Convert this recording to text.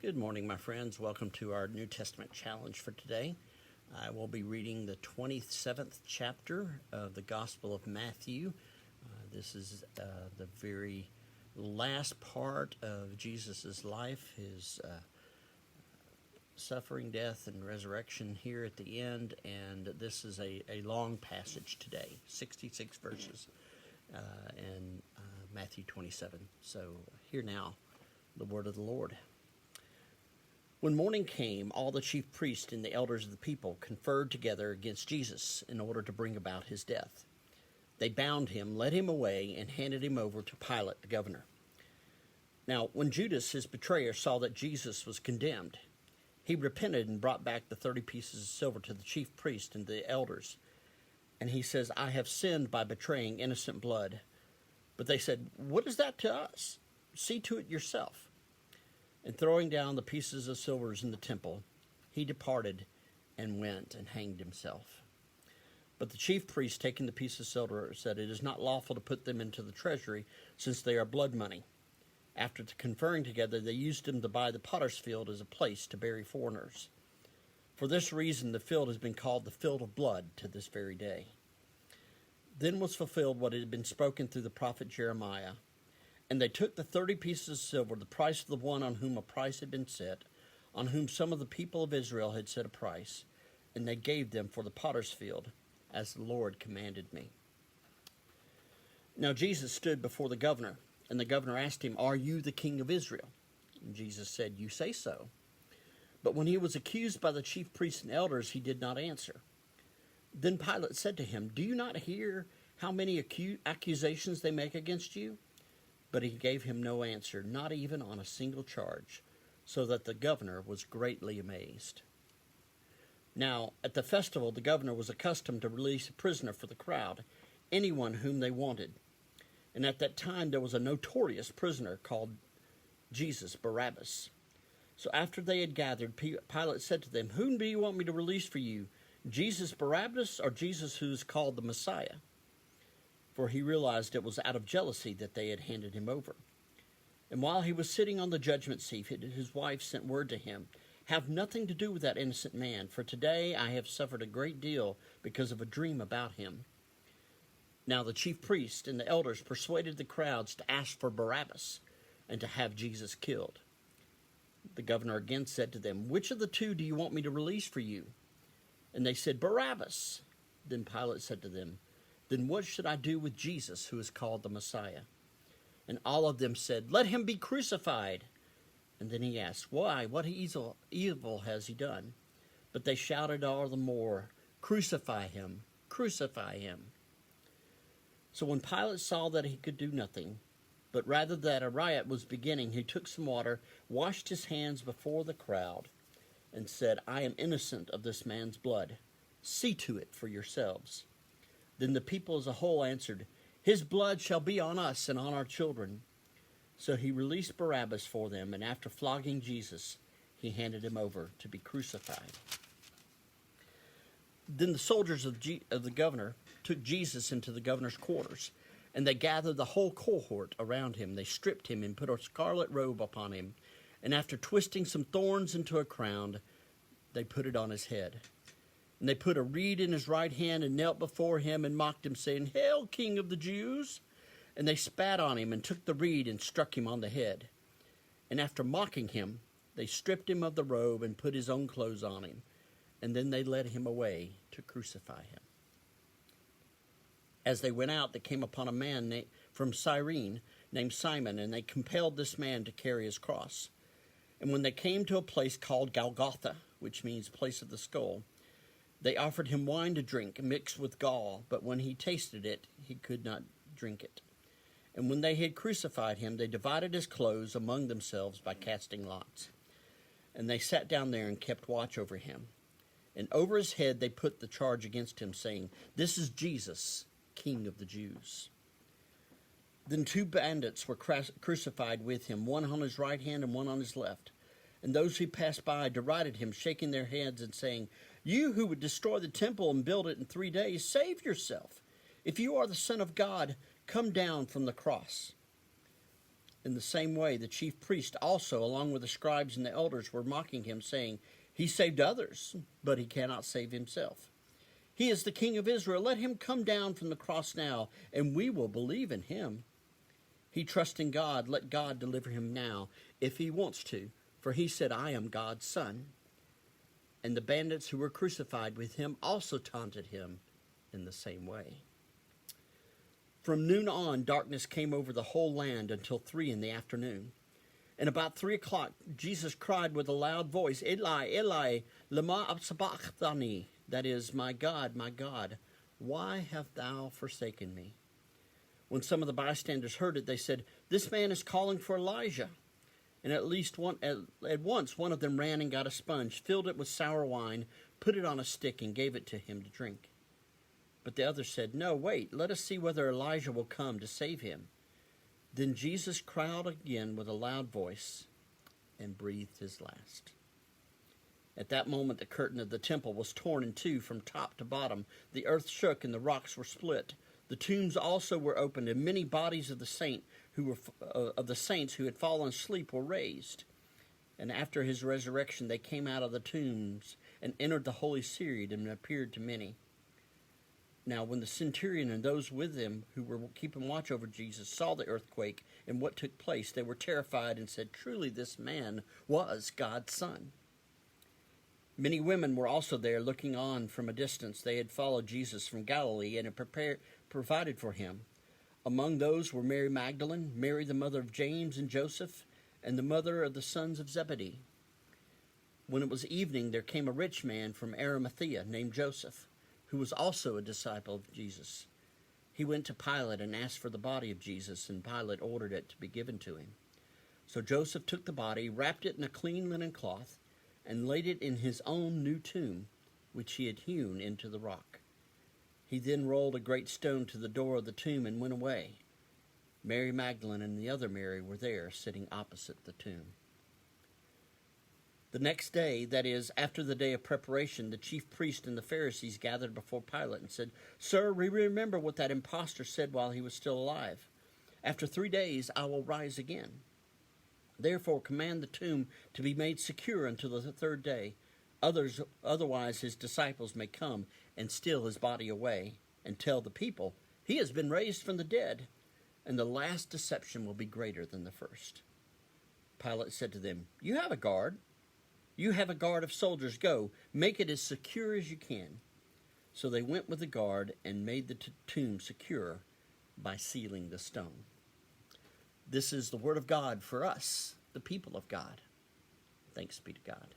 Good morning, my friends. Welcome to our New Testament challenge for today. I will be reading the 27th chapter of the Gospel of Matthew. This is the very last part of Jesus' life, his suffering, death, and resurrection here at the end. And this is a long passage today, 66 verses in Matthew 27. So hear now the word of the Lord. When morning came, all the chief priests and the elders of the people conferred together against Jesus in order to bring about his death. They bound him, led him away, and handed him over to Pilate, the governor. Now, when Judas, his betrayer, saw that Jesus was condemned, he repented and brought back the 30 pieces of silver to the chief priests and the elders. And he says, "I have sinned by betraying innocent blood." But they said, "What is that to us? See to it yourself." And throwing down the pieces of silver in the temple, he departed and went and hanged himself. But the chief priests, taking the pieces of silver, said, "It is not lawful to put them into the treasury, since they are blood money." After conferring together, they used them to buy the potter's field as a place to bury foreigners. For this reason, the field has been called the field of blood to this very day. Then was fulfilled what had been spoken through the prophet Jeremiah. And they took the 30 pieces of silver, the price of the one on whom a price had been set, on whom some of the people of Israel had set a price, and they gave them for the potter's field, as the Lord commanded me. Now Jesus stood before the governor, and the governor asked him, "Are you the king of Israel?" And Jesus said, "You say so." But when he was accused by the chief priests and elders, he did not answer. Then Pilate said to him, "Do you not hear how many accusations they make against you?" But he gave him no answer, not even on a single charge, so that the governor was greatly amazed. Now, at the festival, the governor was accustomed to release a prisoner for the crowd, anyone whom they wanted. And at that time there was a notorious prisoner called Jesus, Barabbas. So after they had gathered, Pilate said to them, "Whom do you want me to release for you, Jesus Barabbas or Jesus who is called the Messiah?" For he realized it was out of jealousy that they had handed him over. And while he was sitting on the judgment seat, his wife sent word to him, "Have nothing to do with that innocent man, for today I have suffered a great deal because of a dream about him." Now the chief priests and the elders persuaded the crowds to ask for Barabbas and to have Jesus killed. The governor again said to them, "Which of the two do you want me to release for you?" And they said, "Barabbas." Then Pilate said to them, "Then what should I do with Jesus, who is called the Messiah?" And all of them said, "Let him be crucified." And then he asked, "Why? What evil has he done?" But they shouted all the more, "Crucify him! Crucify him!" So when Pilate saw that he could do nothing, but rather that a riot was beginning, he took some water, washed his hands before the crowd, and said, "I am innocent of this man's blood. See to it for yourselves." Then the people as a whole answered, "His blood shall be on us and on our children." So he released Barabbas for them, and after flogging Jesus, he handed him over to be crucified. Then the soldiers of the governor took Jesus into the governor's quarters, and they gathered the whole cohort around him. They stripped him and put a scarlet robe upon him, and after twisting some thorns into a crown, they put it on his head. And they put a reed in his right hand and knelt before him and mocked him, saying, "Hail, King of the Jews!" And they spat on him and took the reed and struck him on the head. And after mocking him, they stripped him of the robe and put his own clothes on him. And then they led him away to crucify him. As they went out, they came upon a man from Cyrene named Simon, and they compelled this man to carry his cross. And when they came to a place called Golgotha, which means place of the skull, they offered him wine to drink mixed with gall, but when he tasted it, he could not drink it. And when they had crucified him, they divided his clothes among themselves by casting lots. And they sat down there and kept watch over him. And over his head they put the charge against him, saying, "This is Jesus, King of the Jews." Then 2 bandits were crucified with him, one on his right hand and one on his left. And those who passed by derided him, shaking their heads and saying, "You who would destroy the temple and build it in 3 days, save yourself. If you are the Son of God, come down from the cross." In the same way, the chief priest also, along with the scribes and the elders, were mocking him, saying, "He saved others, but he cannot save himself. He is the King of Israel. Let him come down from the cross now, and we will believe in him. He trusts in God. Let God deliver him now, if he wants to, for he said, 'I am God's son.'" And the bandits who were crucified with him also taunted him in the same way. From noon on, darkness came over the whole land until 3 in the afternoon. And about 3 o'clock, Jesus cried with a loud voice, "Eli, Eli, lama sabachthani," that is, my God, why have thou forsaken me?" When some of the bystanders heard it, they said, "This man is calling for Elijah." And at once one of them ran and got a sponge, filled it with sour wine, put it on a stick, and gave it to him to drink. But the others said, "No, wait, let us see whether Elijah will come to save him." Then Jesus cried again with a loud voice and breathed his last. At that moment the curtain of the temple was torn in two from top to bottom. The earth shook and the rocks were split. The tombs also were opened, and many bodies of the saints who had fallen asleep were raised. And after his resurrection they came out of the tombs and entered the holy city and appeared to many. Now when the centurion and those with him who were keeping watch over Jesus saw the earthquake and what took place, they were terrified and said, "Truly this man was God's son." Many women were also there looking on from a distance. They had followed Jesus from Galilee and had provided for him. Among those were Mary Magdalene, Mary the mother of James and Joseph, and the mother of the sons of Zebedee. When it was evening, there came a rich man from Arimathea named Joseph, who was also a disciple of Jesus. He went to Pilate and asked for the body of Jesus, and Pilate ordered it to be given to him. So Joseph took the body, wrapped it in a clean linen cloth, and laid it in his own new tomb, which he had hewn into the rock. He then rolled a great stone to the door of the tomb and went away. Mary Magdalene and the other Mary were there, sitting opposite the tomb. The next day, that is, after the day of preparation, the chief priests and the Pharisees gathered before Pilate and said, "Sir, we remember what that impostor said while he was still alive. After 3 days I will rise again. Therefore command the tomb to be made secure until the 3rd day. Otherwise his disciples may come and steal his body away and tell the people, 'He has been raised from the dead,' and the last deception will be greater than the first." Pilate said to them, You have a guard of soldiers. Go, make it as secure as you can." So they went with the guard and made the tomb secure by sealing the stone. This is the word of God for us, the people of God. Thanks be to God.